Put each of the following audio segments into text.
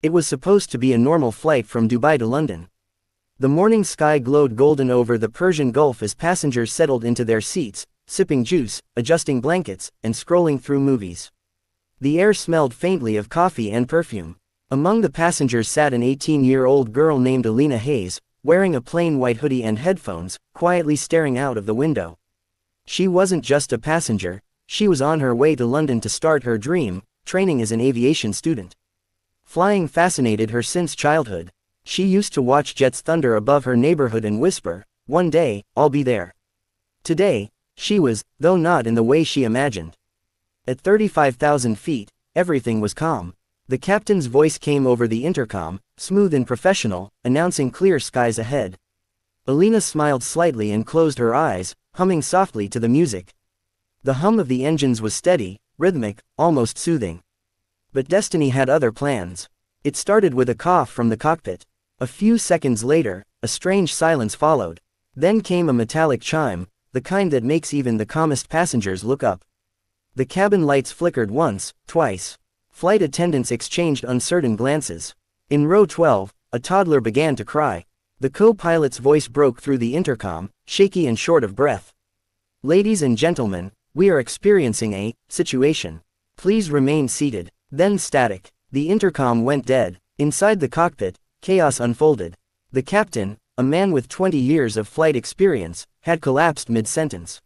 It was supposed to be a normal flight from Dubai to London. The morning sky glowed golden over the Persian Gulf as passengers settled into their seats, sipping juice, adjusting blankets, and scrolling through movies. The air smelled faintly of coffee and perfume. Among the passengers sat an 18-year-old girl named Alina Hayes, wearing a plain white hoodie and headphones, quietly staring out of the window. She wasn't just a passenger, she was on her way to London to start her dream, training as an aviation student. Flying fascinated her since childhood. She used to watch jets thunder above her neighborhood and whisper, "One day, I'll be there." Today, she was, though not in the way she imagined. At 35,000 feet, everything was calm. The captain's voice came over the intercom, smooth and professional, announcing clear skies ahead. Alina smiled slightly and closed her eyes, humming softly to the music. The hum of the engines was steady, rhythmic, almost soothing. But destiny had other plans. It started with a cough from the cockpit. A few seconds later, a strange silence followed. Then came a metallic chime, the kind that makes even the calmest passengers look up. The cabin lights flickered once, twice. Flight attendants exchanged uncertain glances. In row 12, a toddler began to cry. The co-pilot's voice broke through the intercom, shaky and short of breath. "Ladies and gentlemen, we are experiencing a situation. Please remain seated." Then static. The intercom went dead. Inside the cockpit, chaos unfolded. The captain, a man with 20 years of flight experience, had collapsed mid-sentence.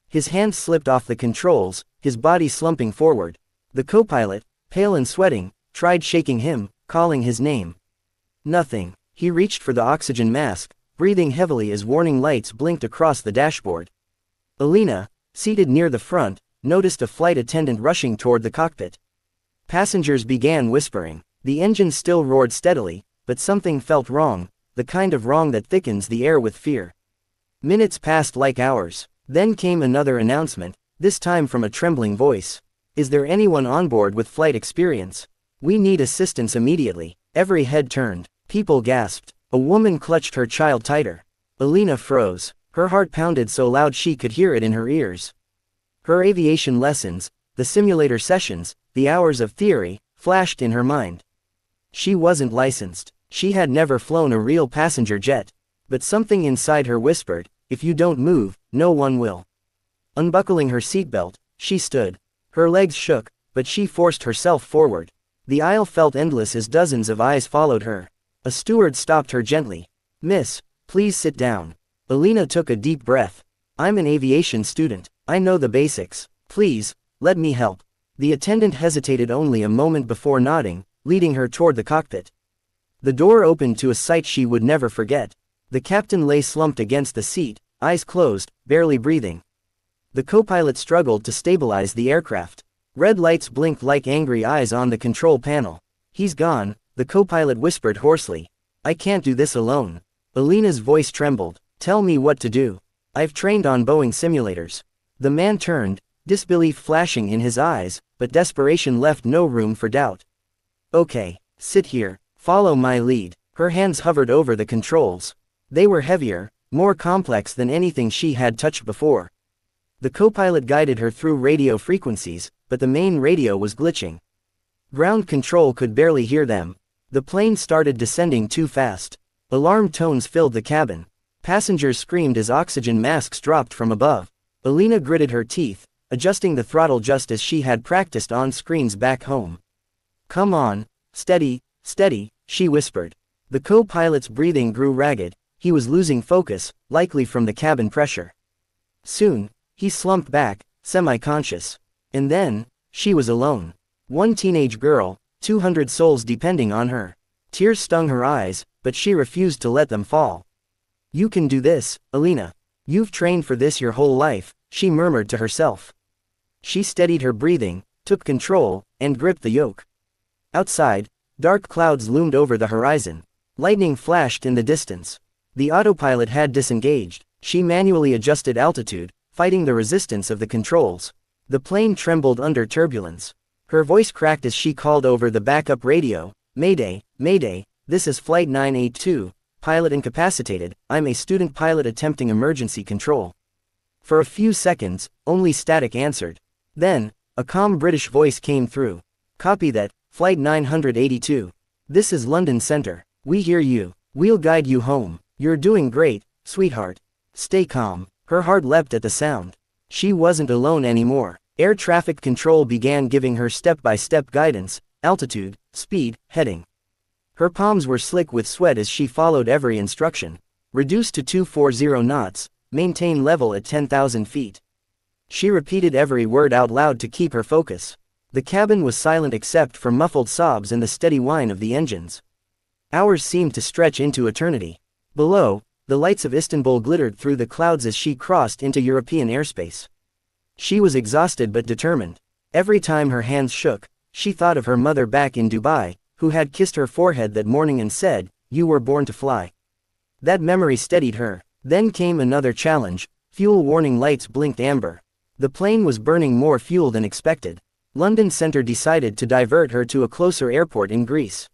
His hands slipped off the controls, his body slumping forward. The co-pilot, pale and sweating, tried shaking him, calling his name. Nothing. He reached for the oxygen mask, breathing heavily as warning lights blinked across the dashboard. Alina, seated near the front, noticed a flight attendant rushing toward the cockpit. Passengers began whispering. The engine still roared steadily, but something felt wrong, the kind of wrong that thickens the air with fear. Minutes passed like hours. Then came another announcement, this time from a trembling voice. "Is there anyone on board with flight experience? We need assistance immediately." Every head turned. People gasped. A woman clutched her child tighter. Alina froze. Her heart pounded so loud she could hear it in her ears. Her aviation lessons, the simulator sessions, the hours of theory, flashed in her mind. She wasn't licensed. She had never flown a real passenger jet. But something inside her whispered, "If you don't move, no one will." Unbuckling her seatbelt, she stood. Her legs shook, but she forced herself forward. The aisle felt endless as dozens of eyes followed her. A steward stopped her gently. "Miss, please sit down." Alina took a deep breath. "I'm an aviation student. I know the basics. Please, let me help." The attendant hesitated only a moment before nodding, leading her toward the cockpit. The door opened to a sight she would never forget. The captain lay slumped against the seat, eyes closed, barely breathing. The co-pilot struggled to stabilize the aircraft. Red lights blinked like angry eyes on the control panel. "He's gone," the co-pilot whispered hoarsely. "I can't do this alone." Alina's voice trembled. "Tell me what to do. I've trained on Boeing simulators." The man turned, disbelief flashing in his eyes, but desperation left no room for doubt. "Okay, sit here. Follow my lead." Her hands hovered over the controls. They were heavier, more complex than anything she had touched before. The co-pilot guided her through radio frequencies, but the main radio was glitching. Ground control could barely hear them. The plane started descending too fast. Alarm tones filled the cabin. Passengers screamed as oxygen masks dropped from above. Alina gritted her teeth, adjusting the throttle just as she had practiced on screens back home. "Come on, steady, steady," she whispered. The co-pilot's breathing grew ragged. He was losing focus, likely from the cabin pressure. Soon, he slumped back, semi-conscious. And then, she was alone. One teenage girl, 200 souls depending on her. Tears stung her eyes, but she refused to let them fall. "You can do this, Alina. You've trained for this your whole life," she murmured to herself. She steadied her breathing, took control, and gripped the yoke. Outside, dark clouds loomed over the horizon. Lightning flashed in the distance. The autopilot had disengaged. She manually adjusted altitude, fighting the resistance of the controls. The plane trembled under turbulence. Her voice cracked as she called over the backup radio, "Mayday, Mayday, this is Flight 982, pilot incapacitated, I'm a student pilot attempting emergency control." For a few seconds, only static answered. Then, a calm British voice came through. "Copy that, Flight 982. This is London Center. We hear you. We'll guide you home. You're doing great, sweetheart. Stay calm. Her heart leapt at the sound. She wasn't alone anymore. Air traffic control began giving her step-by-step guidance, altitude, speed, heading. Her palms were slick with sweat as she followed every instruction. Reduce to 240 knots, maintain level at 10,000 feet. She repeated every word out loud to keep her focus. The cabin was silent except for muffled sobs and the steady whine of the engines. Hours seemed to stretch into eternity. Below, the lights of Istanbul glittered through the clouds as she crossed into European airspace. She was exhausted but determined. Every time her hands shook, she thought of her mother back in Dubai, who had kissed her forehead that morning and said, "You were born to fly." That memory steadied her. Then came another challenge. Fuel warning lights blinked amber. The plane was burning more fuel than expected. London Center decided to divert her to a closer airport in Greece.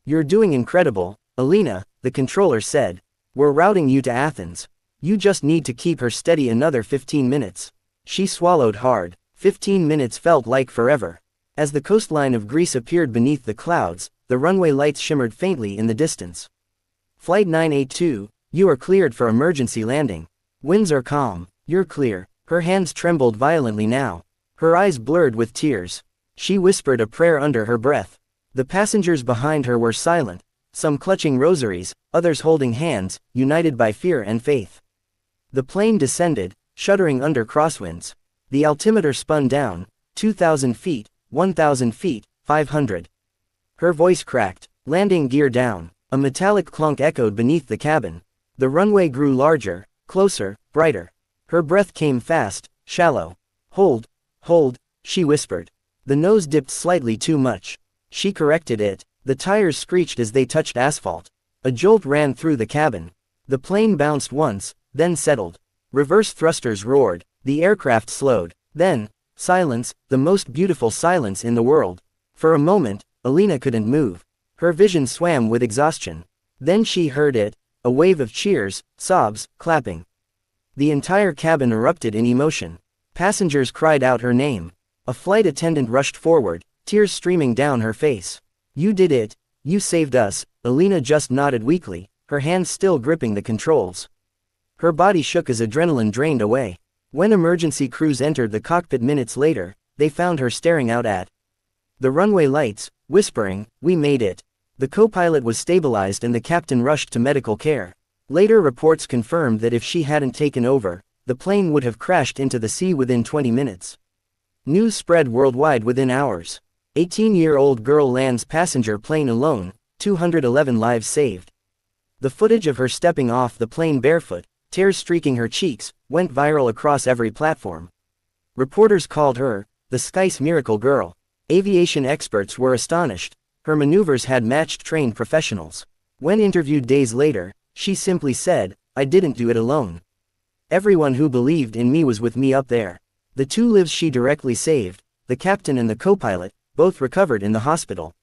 "You're doing incredible, Alina," the controller said. "We're routing you to Athens. You just need to keep her steady another 15 minutes. She swallowed hard. 15 minutes felt like forever. As the coastline of Greece appeared beneath the clouds, the runway lights shimmered faintly in the distance. Flight 982, you are cleared for emergency landing. Winds are calm. You're clear. Her hands trembled violently now. Her eyes blurred with tears. She whispered a prayer under her breath. The passengers behind her were silent, some clutching rosaries, others holding hands, united by fear and faith. The plane descended, shuddering under crosswinds. The altimeter spun down, 2,000 feet, 1,000 feet, 500. Her voice cracked, landing gear down. A metallic clunk echoed beneath the cabin. The runway grew larger, closer, brighter. Her breath came fast, shallow. Hold, hold, she whispered. The nose dipped slightly too much. She corrected it. The tires screeched as they touched asphalt. A jolt ran through the cabin. The plane bounced once, then settled. Reverse thrusters roared. The aircraft slowed. Then, silence, the most beautiful silence in the world. For a moment, Alina couldn't move. Her vision swam with exhaustion. Then she heard it, a wave of cheers, sobs, clapping. The entire cabin erupted in emotion. Passengers cried out her name. A flight attendant rushed forward, tears streaming down her face. "You did it. You saved us." Alina just nodded weakly, her hands still gripping the controls. Her body shook as adrenaline drained away. When emergency crews entered the cockpit minutes later, they found her staring out at the runway lights, whispering, "We made it." The co-pilot was stabilized and the captain rushed to medical care. Later reports confirmed that if she hadn't taken over, the plane would have crashed into the sea within 20 minutes. News spread worldwide within hours. 18-year-old girl lands passenger plane alone, 211 lives saved. The footage of her stepping off the plane barefoot, tears streaking her cheeks, went viral across every platform. Reporters called her the Sky's Miracle Girl. Aviation experts were astonished. Her maneuvers had matched trained professionals. When interviewed days later, she simply said, "I didn't do it alone. Everyone who believed in me was with me up there." The two lives she directly saved, the captain and the co-pilot, both recovered in the hospital.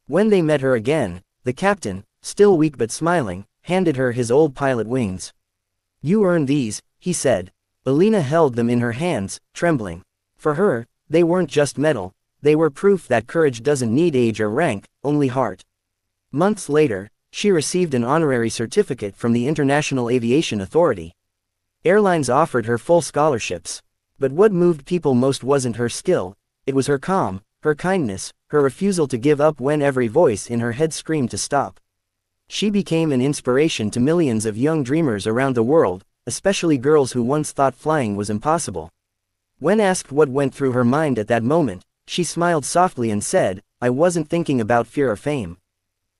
When they met her again, the captain, still weak but smiling, handed her his old pilot wings. "You earned these," he said. Alina held them in her hands, trembling. For her, they weren't just metal, they were proof that courage doesn't need age or rank, only heart. Months later, she received an honorary certificate from the International Aviation Authority. Airlines offered her full scholarships. But what moved people most wasn't her skill, it was her calm, her kindness, her refusal to give up when every voice in her head screamed to stop. She became an inspiration to millions of young dreamers around the world, especially girls who once thought flying was impossible. When asked what went through her mind at that moment, she smiled softly and said, "I wasn't thinking about fear or fame.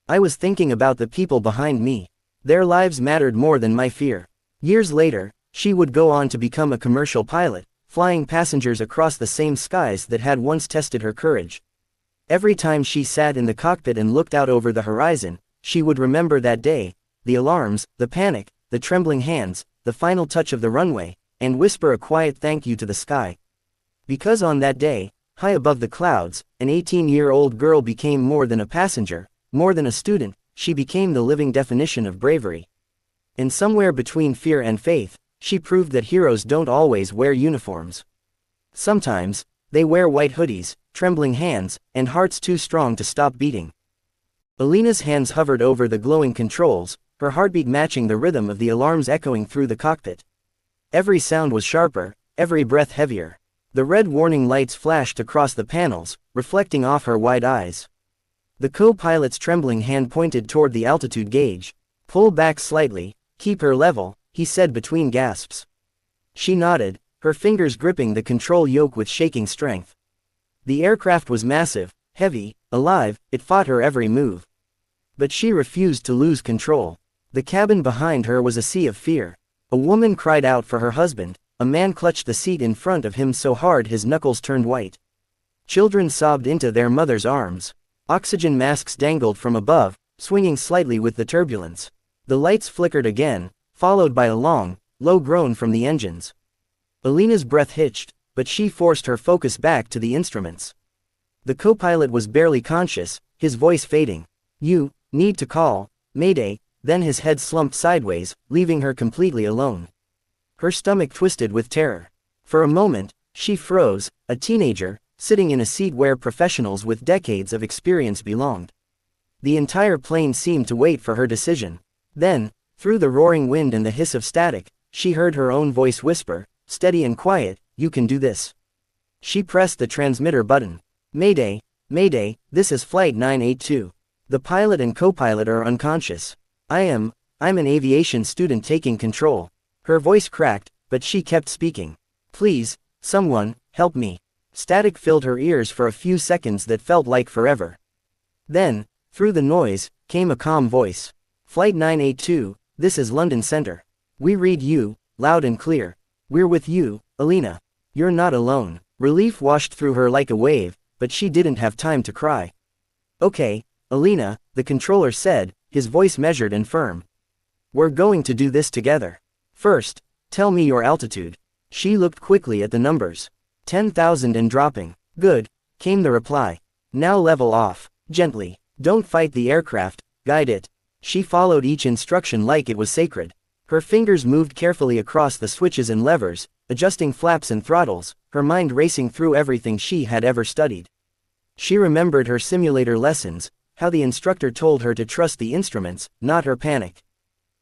I was thinking about the people behind me. Their lives mattered more than my fear." Years later, she would go on to become a commercial pilot, flying passengers across the same skies that had once tested her courage. Every time she sat in the cockpit and looked out over the horizon, she would remember that day, the alarms, the panic, the trembling hands, the final touch of the runway, and whisper a quiet thank you to the sky. Because on that day, high above the clouds, an 18-year-old girl became more than a passenger, more than a student, she became the living definition of bravery. And somewhere between fear and faith, she proved that heroes don't always wear uniforms. Sometimes, they wear white hoodies, trembling hands, and hearts too strong to stop beating. Alina's hands hovered over the glowing controls, her heartbeat matching the rhythm of the alarms echoing through the cockpit. Every sound was sharper, every breath heavier. The red warning lights flashed across the panels, reflecting off her wide eyes. The co-pilot's trembling hand pointed toward the altitude gauge. "Pull back slightly, keep her level," he said between gasps. She nodded, her fingers gripping the control yoke with shaking strength. The aircraft was massive, heavy, alive, it fought her every move. But she refused to lose control. The cabin behind her was a sea of fear. A woman cried out for her husband, a man clutched the seat in front of him so hard his knuckles turned white. Children sobbed into their mother's arms. Oxygen masks dangled from above, swinging slightly with the turbulence. The lights flickered again, followed by a long, low groan from the engines. Alina's breath hitched, but she forced her focus back to the instruments. The co-pilot was barely conscious, his voice fading. "You need to call Mayday," then his head slumped sideways, leaving her completely alone. Her stomach twisted with terror. For a moment, she froze, a teenager, sitting in a seat where professionals with decades of experience belonged. The entire plane seemed to wait for her decision. Then, through the roaring wind and the hiss of static, she heard her own voice whisper, steady and quiet, "You can do this." She pressed the transmitter button. "Mayday, Mayday, this is Flight 982. The pilot and co-pilot are unconscious. I'm an aviation student taking control." Her voice cracked, but she kept speaking. "Please, someone, help me." Static filled her ears for a few seconds that felt like forever. Then, through the noise, came a calm voice. "Flight 982, this is London Center. We read you, loud and clear. We're with you, Alina. You're not alone." Relief washed through her like a wave, but she didn't have time to cry. "Okay, Alina," the controller said, his voice measured and firm. "We're going to do this together. First, tell me your altitude." She looked quickly at the numbers. 10,000 and dropping. "Good," came the reply. "Now level off, gently. Don't fight the aircraft, guide it." She followed each instruction like it was sacred. Her fingers moved carefully across the switches and levers, adjusting flaps and throttles, her mind racing through everything she had ever studied. She remembered her simulator lessons, how the instructor told her to trust the instruments, not her panic.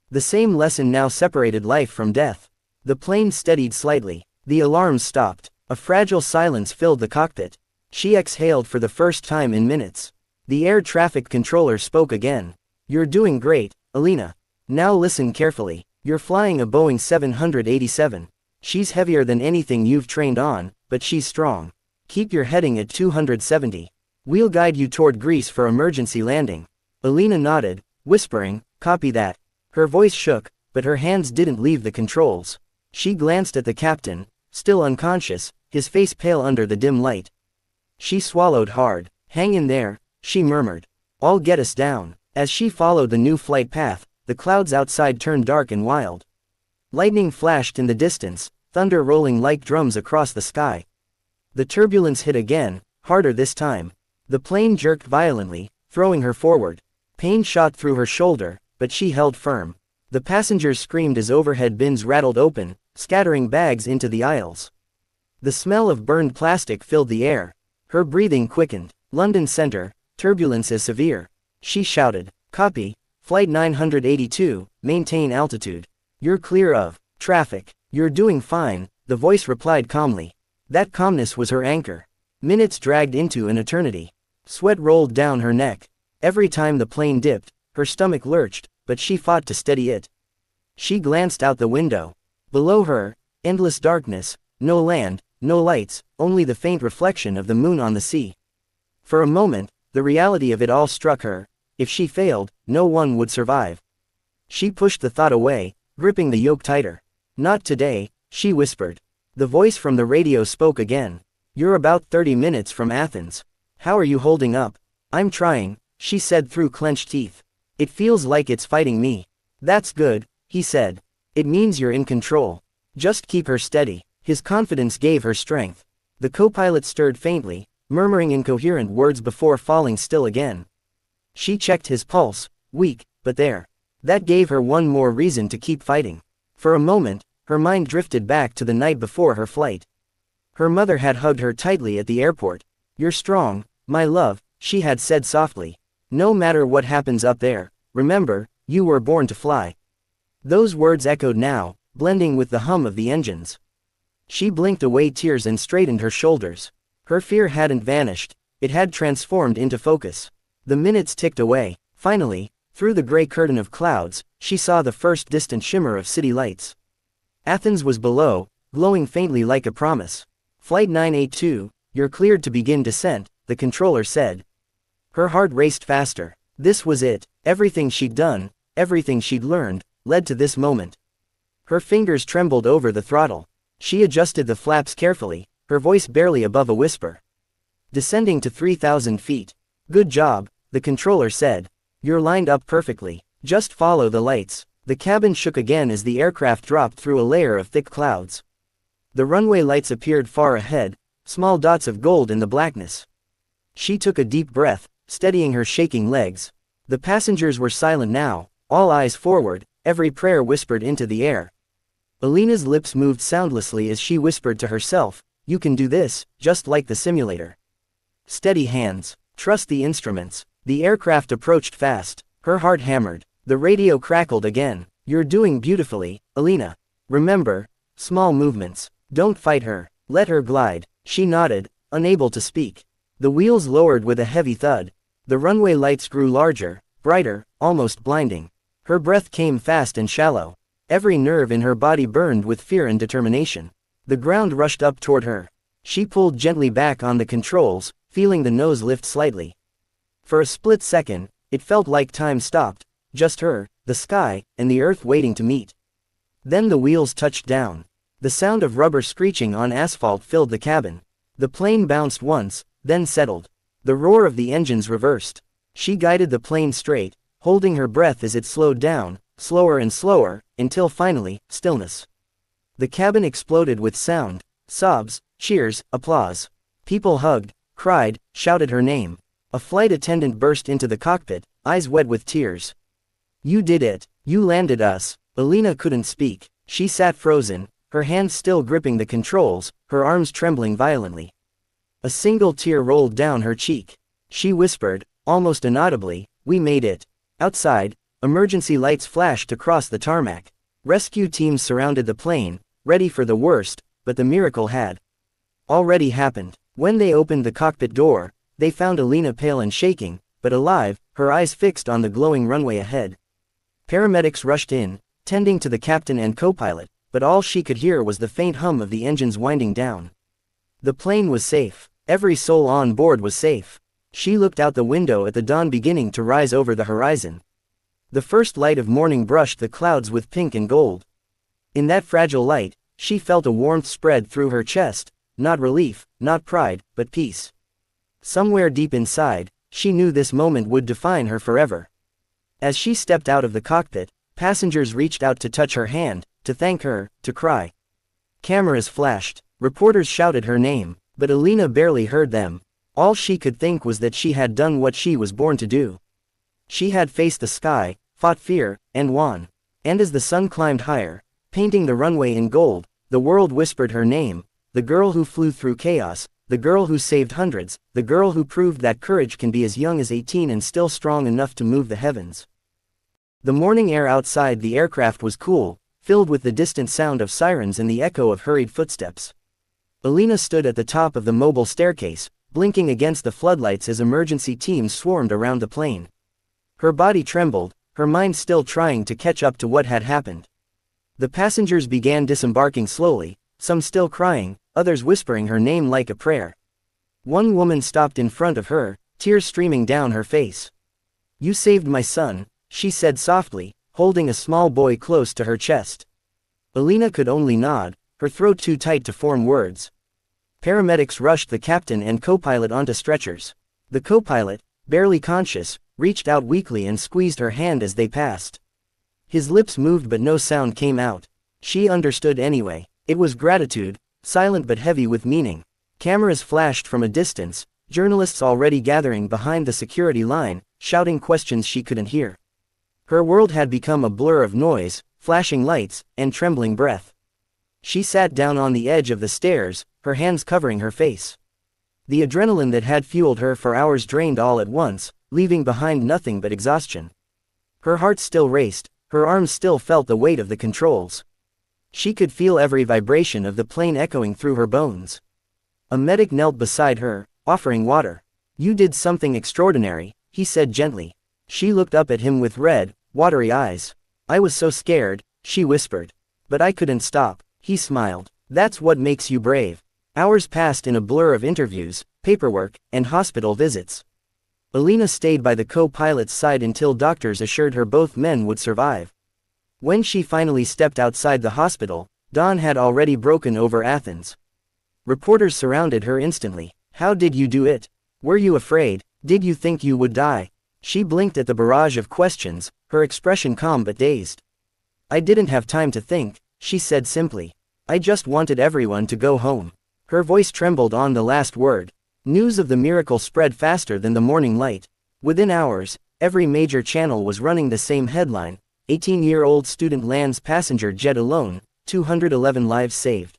The same lesson now separated life from death. The plane steadied slightly. The alarms stopped. A fragile silence filled the cockpit. She exhaled for the first time in minutes. The air traffic controller spoke again. "You're doing great, Alina. Now listen carefully. You're flying a Boeing 787. She's heavier than anything you've trained on, but she's strong. Keep your heading at 270. We'll guide you toward Greece for emergency landing." Alina nodded, whispering, "Copy that." Her voice shook, but her hands didn't leave the controls. She glanced at the captain, still unconscious, his face pale under the dim light. She swallowed hard. "Hang in there," she murmured. "I'll get us down." As she followed the new flight path, the clouds outside turned dark and wild. Lightning flashed in the distance, thunder rolling like drums across the sky. The turbulence hit again, harder this time. The plane jerked violently, throwing her forward. Pain shot through her shoulder, but she held firm. The passengers screamed as overhead bins rattled open, scattering bags into the aisles. The smell of burned plastic filled the air. Her breathing quickened. "London Center, turbulence is severe." She shouted. "Copy, Flight 982, maintain altitude. You're clear of traffic. You're doing fine," the voice replied calmly. That calmness was her anchor. Minutes dragged into an eternity. Sweat rolled down her neck. Every time the plane dipped, her stomach lurched, but she fought to steady it. She glanced out the window. Below her, endless darkness, no land, no lights, only the faint reflection of the moon on the sea. For a moment, the reality of it all struck her. If she failed, no one would survive. She pushed the thought away, gripping the yoke tighter. "Not today," she whispered. The voice from the radio spoke again. "You're about 30 minutes from Athens. How are you holding up?" "I'm trying," she said through clenched teeth. "It feels like it's fighting me." "That's good," he said. "It means you're in control. Just keep her steady." His confidence gave her strength. The co-pilot stirred faintly, murmuring incoherent words before falling still again. She checked his pulse, weak, but there. That gave her one more reason to keep fighting. For a moment, her mind drifted back to the night before her flight. Her mother had hugged her tightly at the airport. "You're strong, my love," she had said softly. No matter what happens up there, remember, you were born to fly. Those words echoed now, blending with the hum of the engines. She blinked away tears and straightened her shoulders. Her fear hadn't vanished, it had transformed into focus. The minutes ticked away. Finally, through the gray curtain of clouds, she saw the first distant shimmer of city lights. Athens was below, glowing faintly like a promise. Flight 982, you're cleared to begin descent, the controller said. Her heart raced faster. This was it. Everything she'd done, everything she'd learned, led to this moment. Her fingers trembled over the throttle. She adjusted the flaps carefully, her voice barely above a whisper. Descending to 3,000 feet. Good job, the controller said. You're lined up perfectly. Just follow the lights. The cabin shook again as the aircraft dropped through a layer of thick clouds. The runway lights appeared far ahead, small dots of gold in the blackness. She took a deep breath, steadying her shaking legs. The passengers were silent now, all eyes forward, every prayer whispered into the air. Alina's lips moved soundlessly as she whispered to herself, "You can do this, just like the simulator. Steady hands. Trust the instruments." The aircraft approached fast. Her heart hammered. The radio crackled again. "You're doing beautifully, Alina. Remember, small movements. Don't fight her. Let her glide." She nodded, unable to speak. The wheels lowered with a heavy thud. The runway lights grew larger, brighter, almost blinding. Her breath came fast and shallow. Every nerve in her body burned with fear and determination. The ground rushed up toward her. She pulled gently back on the controls, feeling the nose lift slightly. For a split second, it felt like time stopped, just her, the sky, and the earth waiting to meet. Then the wheels touched down. The sound of rubber screeching on asphalt filled the cabin. The plane bounced once, then settled. The roar of the engines reversed. She guided the plane straight, holding her breath as it slowed down, slower and slower, until finally, stillness. The cabin exploded with sound, sobs, cheers, applause. People hugged, cried, shouted her name. A flight attendant burst into the cockpit, eyes wet with tears. "You did it. You landed us." Alina couldn't speak. She sat frozen, her hands still gripping the controls, her arms trembling violently. A single tear rolled down her cheek. She whispered, almost inaudibly, "We made it." Outside, emergency lights flashed across the tarmac. Rescue teams surrounded the plane, ready for the worst, but the miracle had already happened. When they opened the cockpit door, they found Alina pale and shaking, but alive, her eyes fixed on the glowing runway ahead. Paramedics rushed in, tending to the captain and co-pilot, but all she could hear was the faint hum of the engines winding down. The plane was safe. Every soul on board was safe. She looked out the window at the dawn beginning to rise over the horizon. The first light of morning brushed the clouds with pink and gold. In that fragile light, she felt a warmth spread through her chest, not relief, not pride, but peace. Somewhere deep inside, she knew this moment would define her forever. As she stepped out of the cockpit, passengers reached out to touch her hand, to thank her, to cry. Cameras flashed, reporters shouted her name, but Alina barely heard them. All she could think was that she had done what she was born to do. She had faced the sky, fought fear, and won. And as the sun climbed higher, painting the runway in gold, the world whispered her name, the girl who flew through chaos, the girl who saved hundreds, the girl who proved that courage can be as young as 18 and still strong enough to move the heavens. The morning air outside the aircraft was cool, filled with the distant sound of sirens and the echo of hurried footsteps. Alina stood at the top of the mobile staircase, blinking against the floodlights as emergency teams swarmed around the plane. Her body trembled, her mind still trying to catch up to what had happened. The passengers began disembarking slowly, some still crying, others whispering her name like a prayer. One woman stopped in front of her, tears streaming down her face. "You saved my son," she said softly, holding a small boy close to her chest. Alina could only nod, her throat too tight to form words. Paramedics rushed the captain and co-pilot onto stretchers. The co-pilot, barely conscious, reached out weakly and squeezed her hand as they passed. His lips moved but no sound came out. She understood anyway. It was gratitude, silent but heavy with meaning. Cameras flashed from a distance, journalists already gathering behind the security line, shouting questions she couldn't hear. Her world had become a blur of noise, flashing lights, and trembling breath. She sat down on the edge of the stairs, her hands covering her face. The adrenaline that had fueled her for hours drained all at once, leaving behind nothing but exhaustion. Her heart still raced, her arms still felt the weight of the controls. She could feel every vibration of the plane echoing through her bones. A medic knelt beside her, offering water. "You did something extraordinary," he said gently. She looked up at him with red, watery eyes. "I was so scared," she whispered. "But I couldn't stop," he smiled. "That's what makes you brave." Hours passed in a blur of interviews, paperwork, and hospital visits. Alina stayed by the co-pilot's side until doctors assured her both men would survive. When she finally stepped outside the hospital, dawn had already broken over Athens. Reporters surrounded her instantly. "How did you do it? Were you afraid? Did you think you would die?" She blinked at the barrage of questions, her expression calm but dazed. "I didn't have time to think," she said simply. "I just wanted everyone to go home." Her voice trembled on the last word. News of the miracle spread faster than the morning light. Within hours, every major channel was running the same headline: 18-year-old student lands passenger jet alone, 211 lives saved.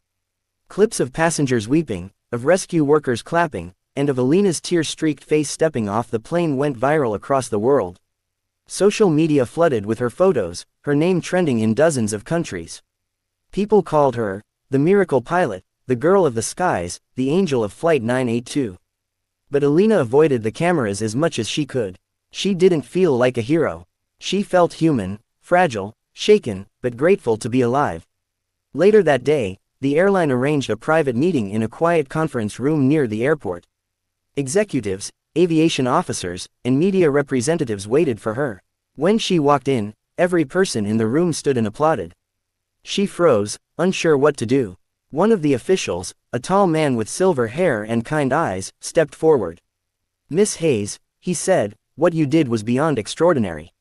Clips of passengers weeping, of rescue workers clapping, and of Alina's tear-streaked face stepping off the plane went viral across the world. Social media flooded with her photos, her name trending in dozens of countries. People called her the miracle pilot, the girl of the skies, the angel of Flight 982. But Alina avoided the cameras as much as she could. She didn't feel like a hero. She felt human, fragile, shaken, but grateful to be alive. Later that day, the airline arranged a private meeting in a quiet conference room near the airport. Executives, aviation officers, and media representatives waited for her. When she walked in, every person in the room stood and applauded. She froze, unsure what to do. One of the officials, a tall man with silver hair and kind eyes, stepped forward. "Miss Hayes," he said, "what you did was beyond extraordinary.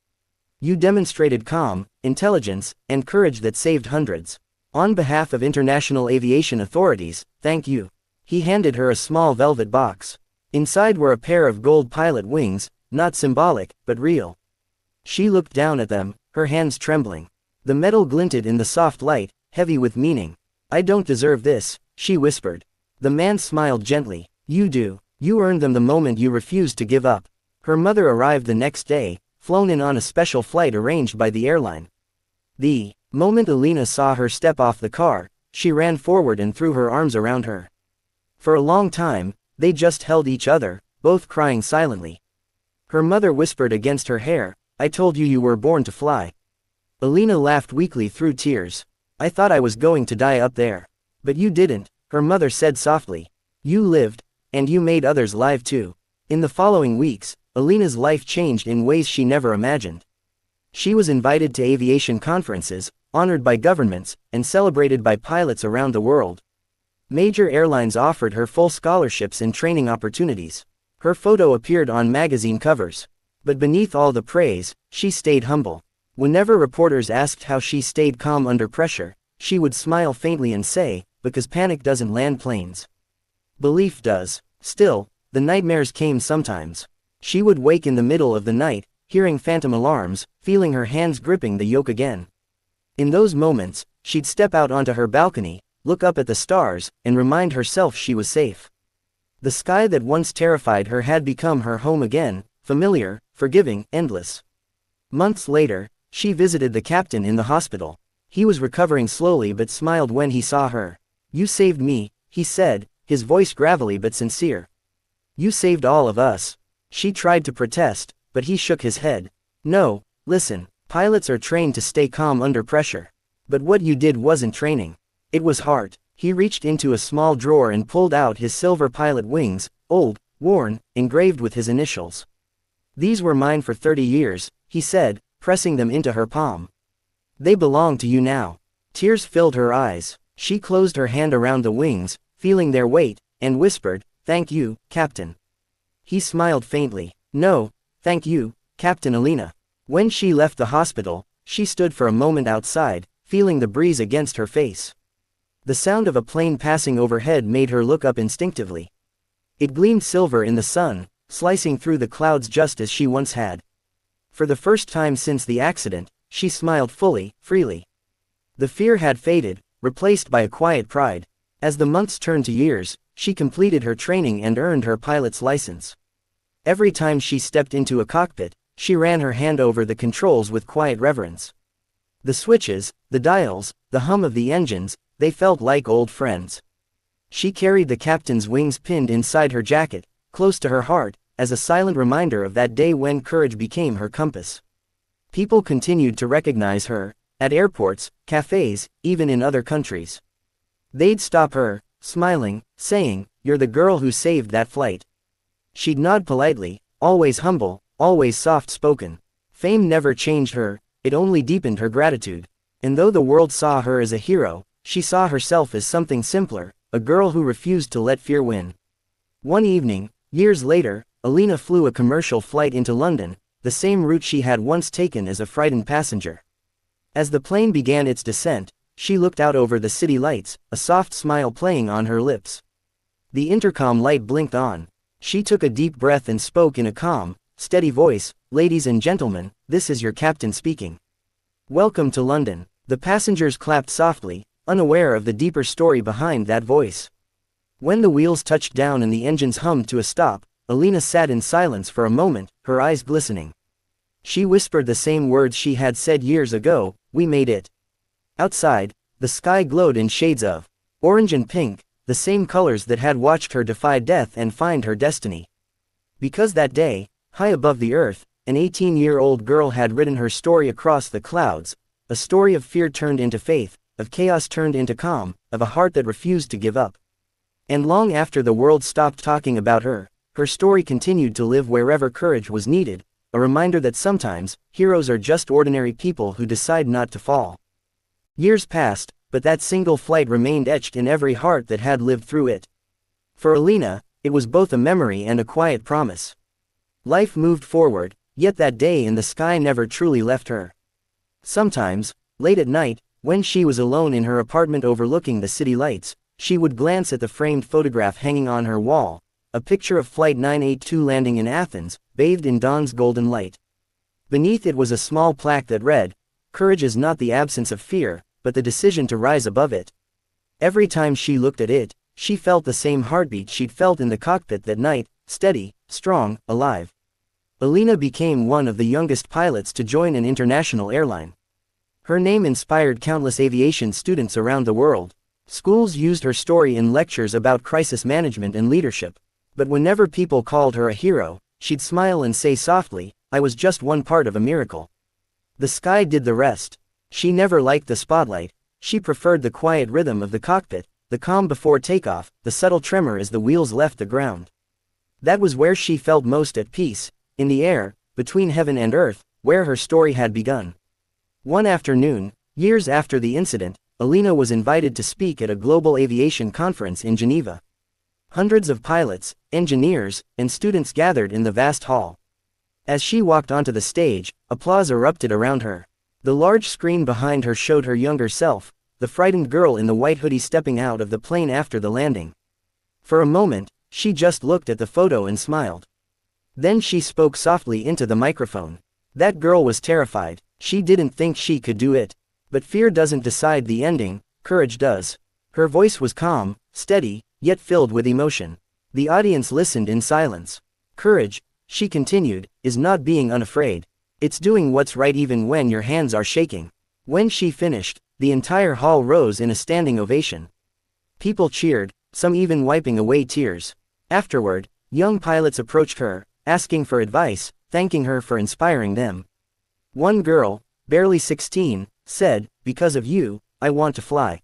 You demonstrated calm, intelligence, and courage that saved hundreds. On behalf of international aviation authorities, thank you." He handed her a small velvet box. Inside were a pair of gold pilot wings, not symbolic, but real. She looked down at them, her hands trembling. The metal glinted in the soft light, heavy with meaning. "I don't deserve this," she whispered. The man smiled gently. "You do. You earned them the moment you refused to give up." Her mother arrived the next day, flown in on a special flight arranged by the airline. The moment Alina saw her step off the car, she ran forward and threw her arms around her. For a long time, they just held each other, both crying silently. Her mother whispered against her hair, "I told you you were born to fly." Alina laughed weakly through tears. "I thought I was going to die up there. But you didn't," her mother said softly. "You lived, and you made others live too." In the following weeks, Alina's life changed in ways she never imagined. She was invited to aviation conferences, honored by governments, and celebrated by pilots around the world. Major airlines offered her full scholarships and training opportunities. Her photo appeared on magazine covers. But beneath all the praise, she stayed humble. Whenever reporters asked how she stayed calm under pressure, she would smile faintly and say, "Because panic doesn't land planes. Belief does." Still, the nightmares came sometimes. She would wake in the middle of the night, hearing phantom alarms, feeling her hands gripping the yoke again. In those moments, she'd step out onto her balcony, look up at the stars, and remind herself she was safe. The sky that once terrified her had become her home again, familiar, forgiving, endless. Months later, she visited the captain in the hospital. He was recovering slowly but smiled when he saw her. "You saved me," he said, his voice gravelly but sincere. "You saved all of us." She tried to protest, but he shook his head. "No, listen, pilots are trained to stay calm under pressure. But what you did wasn't training. It was heart." He reached into a small drawer and pulled out his silver pilot wings, old, worn, engraved with his initials. "These were mine for 30 years, he said, pressing them into her palm. "They belong to you now." Tears filled her eyes. She closed her hand around the wings, feeling their weight, and whispered, "Thank you, Captain." He smiled faintly. "No, thank you, Captain Alina." When she left the hospital, she stood for a moment outside, feeling the breeze against her face. The sound of a plane passing overhead made her look up instinctively. It gleamed silver in the sun, slicing through the clouds just as she once had. For the first time since the accident, she smiled fully, freely. The fear had faded, replaced by a quiet pride. As the months turned to years, she completed her training and earned her pilot's license. Every time she stepped into a cockpit, she ran her hand over the controls with quiet reverence. The switches, the dials, the hum of the engines, they felt like old friends. She carried the captain's wings pinned inside her jacket, close to her heart, as a silent reminder of that day when courage became her compass. People continued to recognize her, at airports, cafes, even in other countries. They'd stop her, smiling, saying, "You're the girl who saved that flight." She'd nod politely, always humble, always soft-spoken. Fame never changed her, it only deepened her gratitude. And though the world saw her as a hero, she saw herself as something simpler, a girl who refused to let fear win. One evening, years later, Alina flew a commercial flight into London, the same route she had once taken as a frightened passenger. As the plane began its descent, she looked out over the city lights, a soft smile playing on her lips. The intercom light blinked on. She took a deep breath and spoke in a calm, steady voice, "Ladies and gentlemen, this is your captain speaking. Welcome to London." The passengers clapped softly, unaware of the deeper story behind that voice. When the wheels touched down and the engines hummed to a stop, Alina sat in silence for a moment, her eyes glistening. She whispered the same words she had said years ago, "We made it." Outside, the sky glowed in shades of orange and pink, the same colors that had watched her defy death and find her destiny. Because that day, high above the earth, an 18-year-old girl had written her story across the clouds, a story of fear turned into faith, of chaos turned into calm, of a heart that refused to give up. And long after the world stopped talking about her, her story continued to live wherever courage was needed, a reminder that sometimes, heroes are just ordinary people who decide not to fall. Years passed, but that single flight remained etched in every heart that had lived through it. For Alina, it was both a memory and a quiet promise. Life moved forward, yet that day in the sky never truly left her. Sometimes, late at night, when she was alone in her apartment overlooking the city lights, she would glance at the framed photograph hanging on her wall, a picture of Flight 982 landing in Athens, bathed in dawn's golden light. Beneath it was a small plaque that read, "Courage is not the absence of fear, but the decision to rise above it." Every time she looked at it, she felt the same heartbeat she'd felt in the cockpit that night, steady, strong, alive. Alina became one of the youngest pilots to join an international airline. Her name inspired countless aviation students around the world. Schools used her story in lectures about crisis management and leadership. But whenever people called her a hero, she'd smile and say softly, "I was just one part of a miracle. The sky did the rest." She never liked the spotlight. She preferred the quiet rhythm of the cockpit, the calm before takeoff, the subtle tremor as the wheels left the ground. That was where she felt most at peace, in the air, between heaven and earth, where her story had begun. One afternoon, years after the incident, Alina was invited to speak at a global aviation conference in Geneva. Hundreds of pilots, engineers, and students gathered in the vast hall. As she walked onto the stage, applause erupted around her. The large screen behind her showed her younger self, the frightened girl in the white hoodie stepping out of the plane after the landing. For a moment, she just looked at the photo and smiled. Then she spoke softly into the microphone. That girl was terrified. She didn't think she could do it. But fear doesn't decide the ending, courage does. Her voice was calm, steady, yet filled with emotion. The audience listened in silence. Courage, she continued, is not being unafraid. It's doing what's right even when your hands are shaking. When she finished, the entire hall rose in a standing ovation. People cheered, some even wiping away tears. Afterward, young pilots approached her, asking for advice, thanking her for inspiring them. One girl, barely 16, said, "Because of you, I want to fly."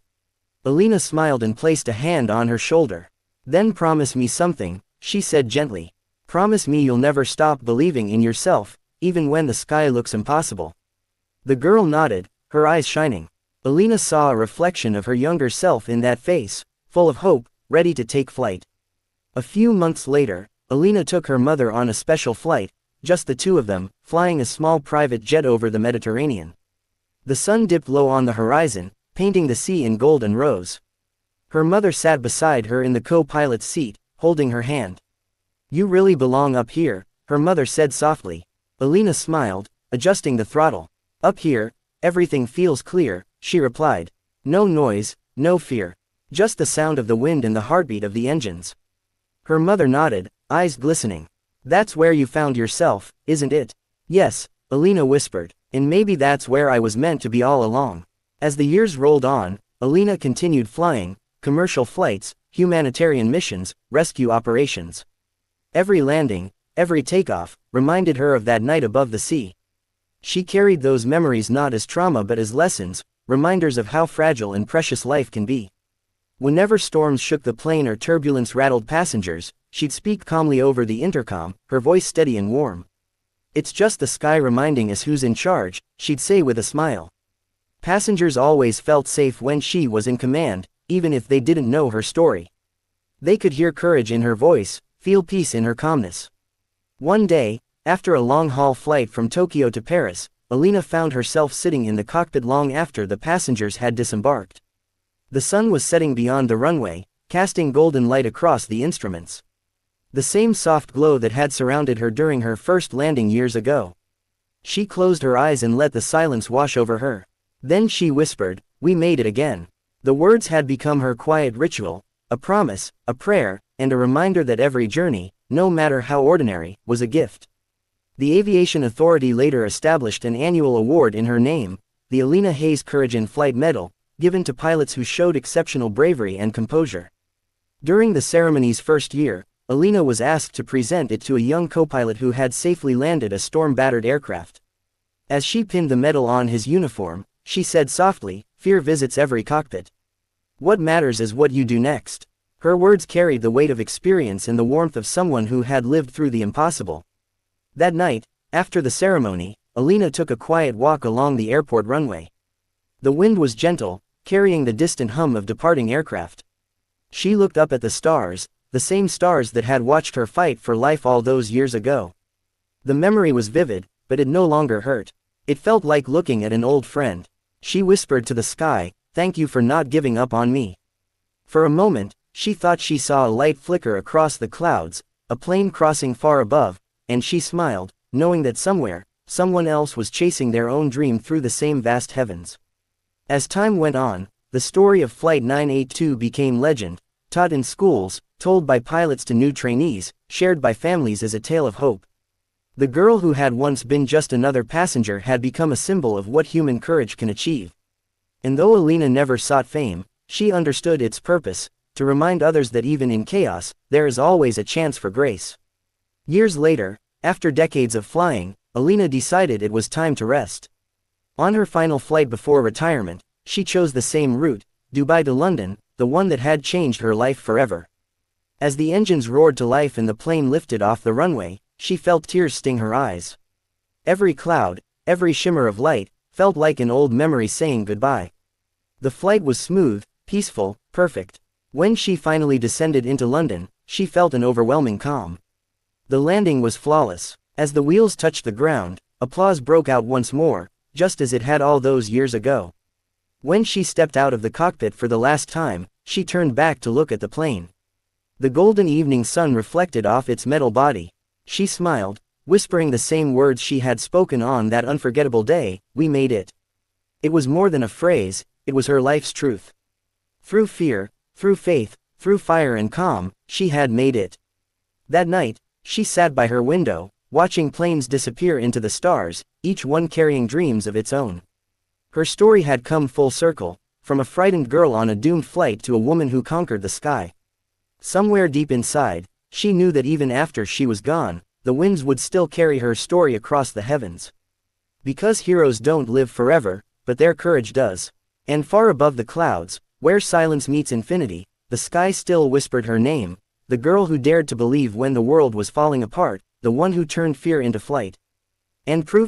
Alina smiled and placed a hand on her shoulder. "Then promise me something," she said gently. "Promise me you'll never stop believing in yourself, even when the sky looks impossible." The girl nodded, her eyes shining. Alina saw a reflection of her younger self in that face, full of hope, ready to take flight. A few months later, Alina took her mother on a special flight, just the two of them, flying a small private jet over the Mediterranean. The sun dipped low on the horizon, painting the sea in gold and rose. Her mother sat beside her in the co-pilot's seat, holding her hand. "You really belong up here," her mother said softly. Alina smiled, adjusting the throttle. "Up here, everything feels clear," she replied. "No noise, no fear. Just the sound of the wind and the heartbeat of the engines." Her mother nodded, eyes glistening. That's where you found yourself, isn't it? Yes, Alina whispered, and maybe that's where I was meant to be all along. As the years rolled on, Alina continued flying, commercial flights, humanitarian missions, rescue operations. Every landing, every takeoff, reminded her of that night above the sea. She carried those memories not as trauma but as lessons, reminders of how fragile and precious life can be. Whenever storms shook the plane or turbulence rattled passengers, she'd speak calmly over the intercom, her voice steady and warm. "It's just the sky reminding us who's in charge," she'd say with a smile. Passengers always felt safe when she was in command, even if they didn't know her story. They could hear courage in her voice, feel peace in her calmness. One day, after a long-haul flight from Tokyo to Paris, Alina found herself sitting in the cockpit long after the passengers had disembarked. The sun was setting beyond the runway, casting golden light across the instruments. The same soft glow that had surrounded her during her first landing years ago. She closed her eyes and let the silence wash over her. Then she whispered, "We made it again." The words had become her quiet ritual, a promise, a prayer, and a reminder that every journey, no matter how ordinary, was a gift. The Aviation Authority later established an annual award in her name, the Alina Hayes Courage in Flight Medal, given to pilots who showed exceptional bravery and composure. During the ceremony's first year, Alina was asked to present it to a young co-pilot who had safely landed a storm-battered aircraft. As she pinned the medal on his uniform, she said softly, "Fear visits every cockpit. What matters is what you do next." Her words carried the weight of experience and the warmth of someone who had lived through the impossible. That night, after the ceremony, Alina took a quiet walk along the airport runway. The wind was gentle, carrying the distant hum of departing aircraft. She looked up at the stars, the same stars that had watched her fight for life all those years ago. The memory was vivid, but it no longer hurt. It felt like looking at an old friend. She whispered to the sky, "Thank you for not giving up on me." For a moment, she thought she saw a light flicker across the clouds, a plane crossing far above, and she smiled, knowing that somewhere, someone else was chasing their own dream through the same vast heavens. As time went on, the story of Flight 982 became legend, taught in schools, told by pilots to new trainees, shared by families as a tale of hope. The girl who had once been just another passenger had become a symbol of what human courage can achieve. And though Alina never sought fame, she understood its purpose, to remind others that even in chaos, there is always a chance for grace. Years later, after decades of flying, Alina decided it was time to rest. On her final flight before retirement, she chose the same route, Dubai to London, the one that had changed her life forever. As the engines roared to life and the plane lifted off the runway, she felt tears sting her eyes. Every cloud, every shimmer of light, felt like an old memory saying goodbye. The flight was smooth, peaceful, perfect. When she finally descended into London, she felt an overwhelming calm. The landing was flawless. As the wheels touched the ground, applause broke out once more, just as it had all those years ago. When she stepped out of the cockpit for the last time, she turned back to look at the plane. The golden evening sun reflected off its metal body. She smiled, whispering the same words she had spoken on that unforgettable day, "We made it." It was more than a phrase, it was her life's truth. Through fear, through faith, through fire and calm, she had made it. That night, she sat by her window, watching planes disappear into the stars, each one carrying dreams of its own. Her story had come full circle, from a frightened girl on a doomed flight to a woman who conquered the sky. Somewhere deep inside, she knew that even after she was gone, the winds would still carry her story across the heavens. Because heroes don't live forever, but their courage does. And far above the clouds, where silence meets infinity, the sky still whispered her name, the girl who dared to believe when the world was falling apart, the one who turned fear into flight. And proved